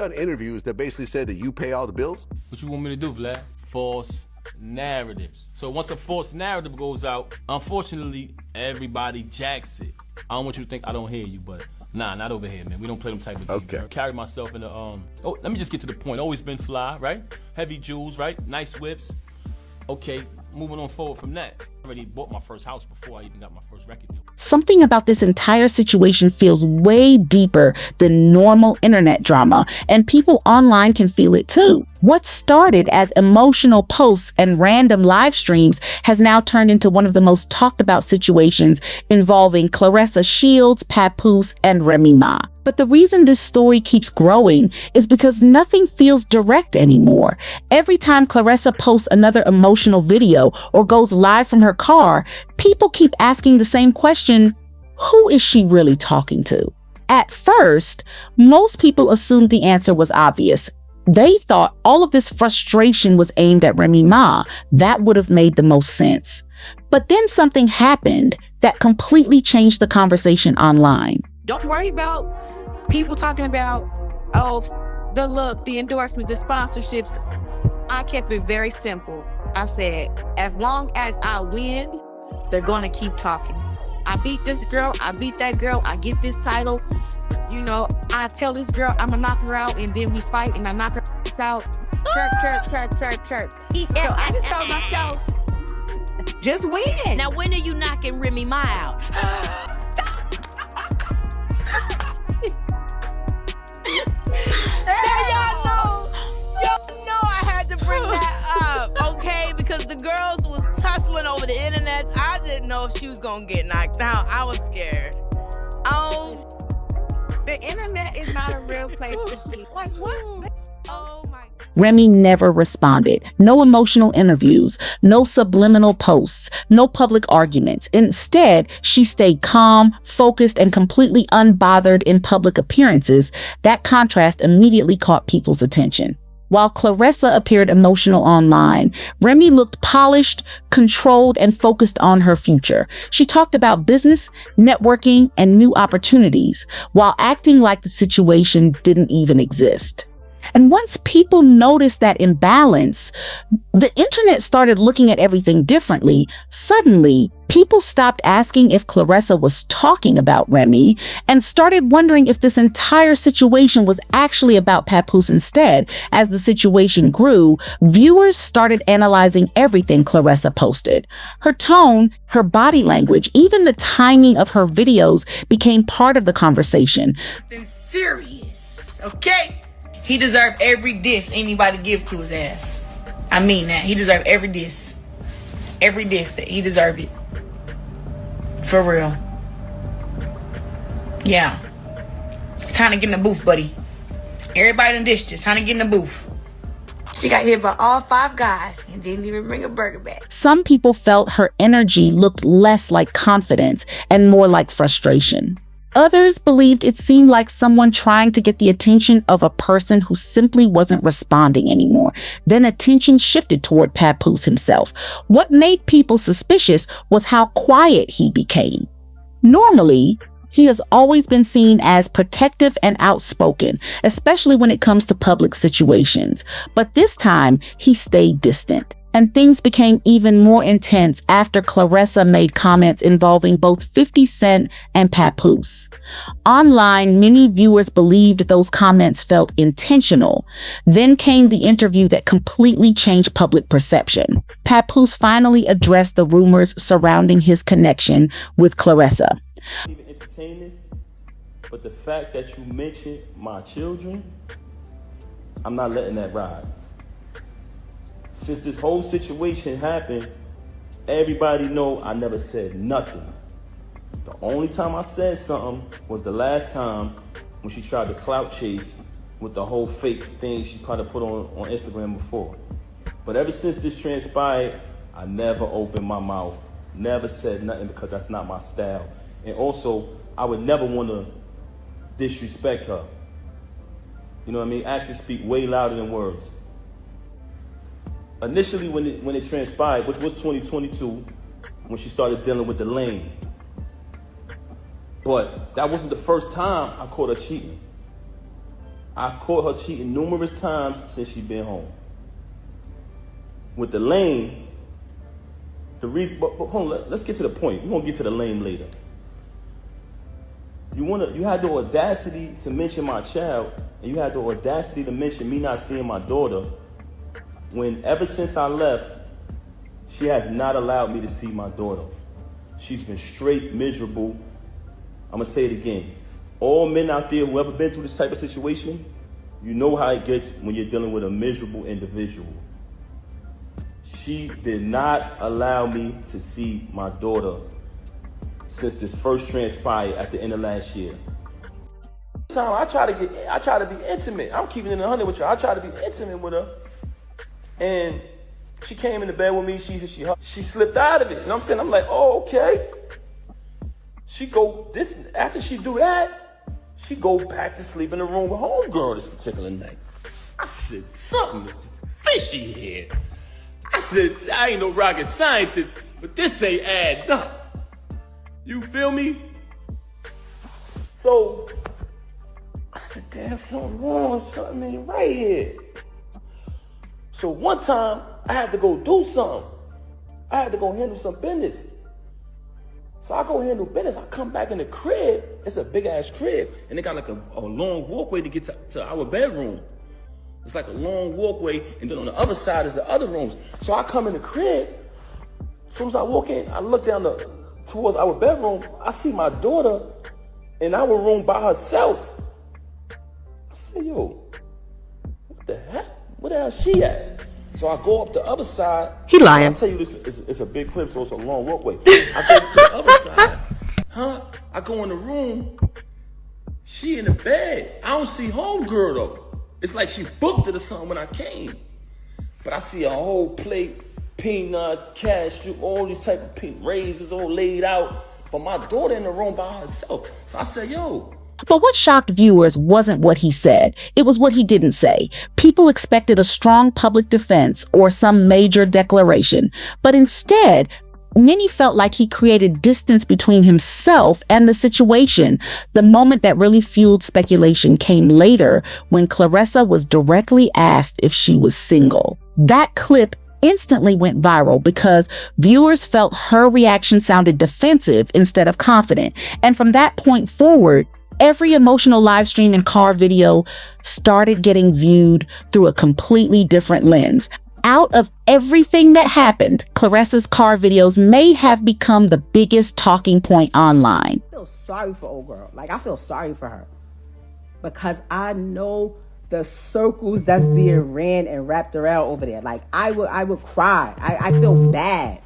done interviews that basically said that you pay all the bills? What you want me to do, Vlad? False narratives. So once a false narrative goes out, unfortunately, everybody jacks it. I don't want you to think I don't hear you, but nah, not over here, man. We don't play them type of games. Okay. Carry myself in the, oh, let me just get to the point. Always been fly, right? Heavy jewels, right? Nice whips. Okay, moving on forward from that. I already bought my first house before I even got my first record deal. Something about this entire situation feels way deeper than normal internet drama, and people online can feel it too. What started as emotional posts and random live streams has now turned into one of the most talked about situations involving Claressa Shields, Papoose, and Remy Ma. But the reason this story keeps growing is because nothing feels direct anymore. Every time Claressa posts another emotional video or goes live from her car, people keep asking the same question: who is she really talking to? At first, most people assumed the answer was obvious. They thought all of this frustration was aimed at Remy Ma. That would have made the most sense. But then something happened that completely changed the conversation online. Don't worry about people talking about, oh, the look, the endorsements, the sponsorships. I kept it very simple. I said, as long as I win, they're going to keep talking. I beat this girl, I beat that girl, I get this title. You know, I tell this girl I'm gonna knock her out, and then we fight and I knock her out. Chirp. So I just told myself, just win. Now, when are you knocking Remy Ma out? Y'all know I had to bring that up, okay? Because the girls was tussling over the internet. I didn't know if she was gonna get knocked out. I was scared. The internet is not a real place to be. Like, what? Oh my. Remy never responded. No emotional interviews, no subliminal posts, no public arguments. Instead, she stayed calm, focused, and completely unbothered in public appearances. That contrast immediately caught people's attention. While Claressa appeared emotional online, Remy looked polished, controlled, and focused on her future. She talked about business, networking, and new opportunities, while acting like the situation didn't even exist. And once people noticed that imbalance, the internet started looking at everything differently. Suddenly, people stopped asking if Claressa was talking about Remy and started wondering if this entire situation was actually about Papoose instead. As the situation grew, viewers started analyzing everything Claressa posted. Her tone, her body language, even the timing of her videos became part of the conversation. Something serious, okay? He deserved every diss anybody gives to his ass. I mean that. He deserved every diss. Every diss that he deserved it. For real. Yeah. It's time to get in the booth, buddy. Everybody done dissed you. It's time to get in the booth. She got hit by all 5 guys and didn't even bring a burger back. Some people felt her energy looked less like confidence and more like frustration. Others believed it seemed like someone trying to get the attention of a person who simply wasn't responding anymore. Then attention shifted toward Papoose himself. What made people suspicious was how quiet he became. Normally, he has always been seen as protective and outspoken, especially when it comes to public situations. But this time, he stayed distant. And things became even more intense after Claressa made comments involving both 50 Cent and Papoose. Online, many viewers believed those comments felt intentional. Then came the interview that completely changed public perception. Papoose finally addressed the rumors surrounding his connection with Claressa. Even entertain this, but the fact that you mentioned my children, I'm not letting that ride. Since this whole situation happened, everybody know I never said nothing. The only time I said something was the last time when she tried to clout chase with the whole fake thing she probably put on Instagram before. But ever since this transpired, I never opened my mouth, never said nothing, because that's not my style. And also, I would never want to disrespect her. You know what I mean? Actions speak way louder than words. Initially, when it transpired, which was 2022, when she started dealing with the lane. But that wasn't the first time I caught her cheating. I've caught her cheating numerous times since she been home. With the lame, the reason, but hold on, let's get to the point. We're gonna get to the lame later. You had the audacity to mention my child, and you had the audacity to mention me not seeing my daughter, when ever since I left, she has not allowed me to see my daughter. She's been straight miserable. I'm gonna say it again. All men out there who ever been through this type of situation, you know how it gets when you're dealing with a miserable individual. She did not allow me to see my daughter since this first transpired at the end of last year. I try to be intimate. I'm keeping it 100 with you. I try to be intimate with her, and she came into bed with me. She slipped out of it. You know what I'm saying? I'm like, oh, okay. After she do that, she go back to sleep in the room with homegirl this particular night. I said, something is fishy here. I said, I ain't no rocket scientist, but this ain't adding up. You feel me? So I said, damn, something wrong, something ain't right here. So one time I had to go do something. I had to go handle some business. So I go handle business. I come back in the crib. It's a big ass crib, and they got like a long walkway to get to our bedroom. It's like a long walkway, and then on the other side is the other rooms. So I come in the crib. As soon as I walk in, I look down towards our bedroom. I see my daughter in our room by herself. I said, yo, what the heck? Where the hell she at? So I go up the other side. He lying. I'll tell you this, it's a big crib, so it's a long walkway. I go to the other side. I go in the room. She in the bed. I don't see homegirl though. It's like she booked it or something when I came. But I see a whole plate, peanuts, cashew, all these type of raisins all laid out. But my daughter in the room by herself. So I said, yo. But what shocked viewers wasn't what he said. It was what he didn't say. People expected a strong public defense or some major declaration. But instead, many felt like he created distance between himself and the situation. The moment that really fueled speculation came later when Claressa was directly asked if she was single. That clip instantly went viral because viewers felt her reaction sounded defensive instead of confident. And from that point forward, every emotional live stream and car video started getting viewed through a completely different lens. Out of everything that happened, Claressa's car videos may have become the biggest talking point online. I feel sorry for old girl. Like, I feel sorry for her because I know the circles that's being ran and wrapped around over there. Like, I would cry. I feel bad.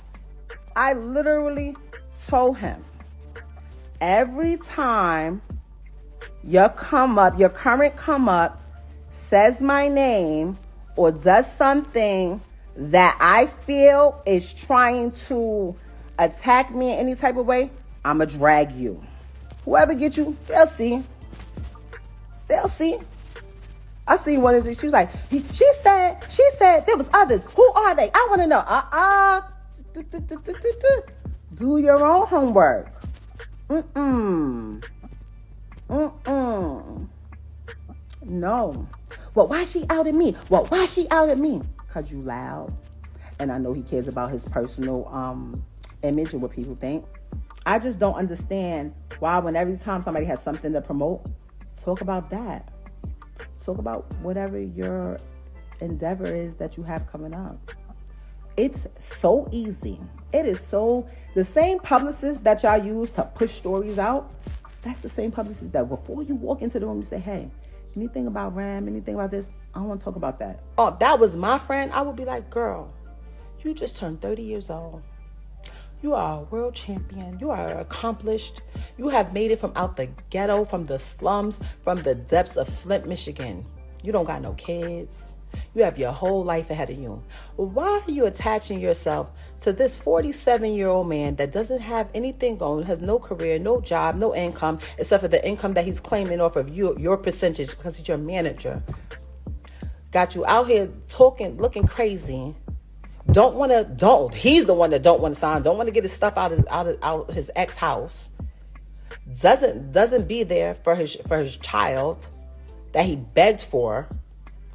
I literally told him, every time your current come up says my name or does something that I feel is trying to attack me in any type of way, I'ma drag you. Whoever get you, they'll see. They'll see. I seen one of these. She was like, she said there was others. Who are they? I want to know. Do your own homework. No. Well, why she outed me? Well, why she outed me? Because you loud. And I know he cares about his personal image and what people think. I just don't understand why when every time somebody has something to promote, talk about that. Talk about whatever your endeavor is that you have coming up. It's so easy. It is so, the same publicists that y'all use to push stories out, that's the same publicist that before you walk into the room, you say, hey, anything about Ram, anything about this, I don't want to talk about that. Oh, if that was my friend, I would be like, girl, you just turned 30 years old. You are a world champion. You are accomplished. You have made it from out the ghetto, from the slums, from the depths of Flint, Michigan. You don't got no kids. You have your whole life ahead of you. Why are you attaching yourself to this 47-year-old man that doesn't have anything going, has no career, no job, no income, except for the income that he's claiming off of you, your percentage, because he's your manager? Got you out here talking, looking crazy. He's the one that don't want to sign, don't want to get his stuff out his ex house. Doesn't be there for his child. that he begged for,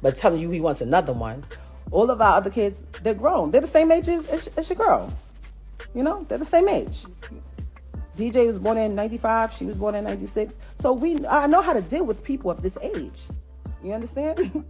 but telling you he wants another one. All of our other kids, they're grown. They're the same age as your girl. You know, they're the same age. DJ was born in 95. She was born in 96. So I know how to deal with people of this age. You understand?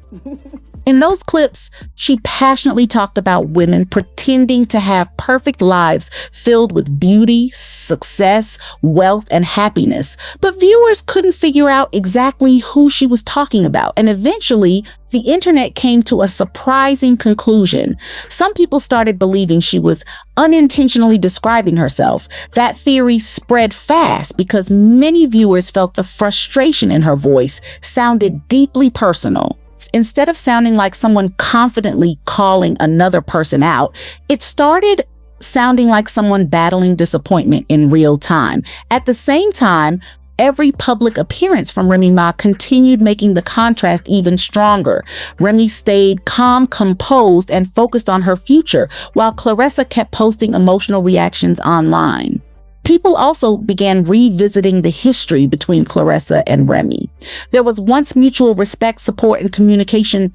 In those clips, she passionately talked about women pretending to have perfect lives filled with beauty, success, wealth, and happiness. But viewers couldn't figure out exactly who she was talking about. And eventually, the internet came to a surprising conclusion. Some people started believing she was unintentionally describing herself. That theory spread fast because many viewers felt the frustration in her voice sounded deeply personal. Instead of sounding like someone confidently calling another person out, it started sounding like someone battling disappointment in real time. At the same time, every public appearance from Remy Ma continued making the contrast even stronger. Remy stayed calm, composed, and focused on her future, while Claressa kept posting emotional reactions online. People also began revisiting the history between Claressa and Remy. There was once mutual respect, support, and communication